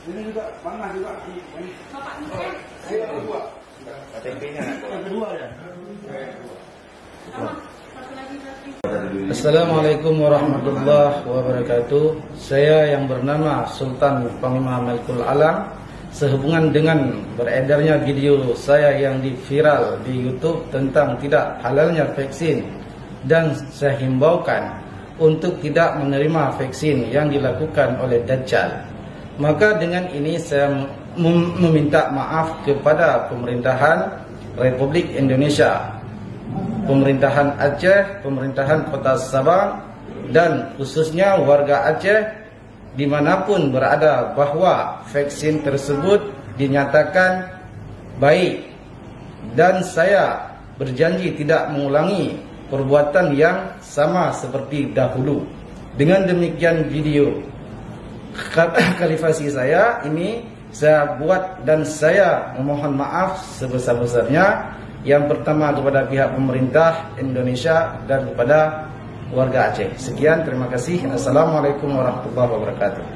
Ini juga panas juga. Ini yang kedua. KTP-nya Yang kedua ya. Assalamualaikum warahmatullahi wabarakatuh. Saya yang bernama Sultan Panglima Melkul Alam, sehubungan dengan beredarnya video saya yang viral di YouTube tentang tidak halalnya vaksin, dan saya himbaukan untuk tidak menerima vaksin yang dilakukan oleh Dajjal. Maka dengan ini saya meminta maaf kepada pemerintahan Republik Indonesia, pemerintahan Aceh, pemerintahan Kota Sabang, dan khususnya warga Aceh dimanapun berada, bahwa vaksin tersebut dinyatakan baik, dan saya berjanji tidak mengulangi perbuatan yang sama seperti dahulu. Dengan demikian, video kalifasi saya ini saya buat dan saya memohon maaf sebesar-besarnya. Yang pertama kepada pihak pemerintah Indonesia dan kepada warga Aceh. Sekian, terima kasih. Assalamualaikum warahmatullahi wabarakatuh.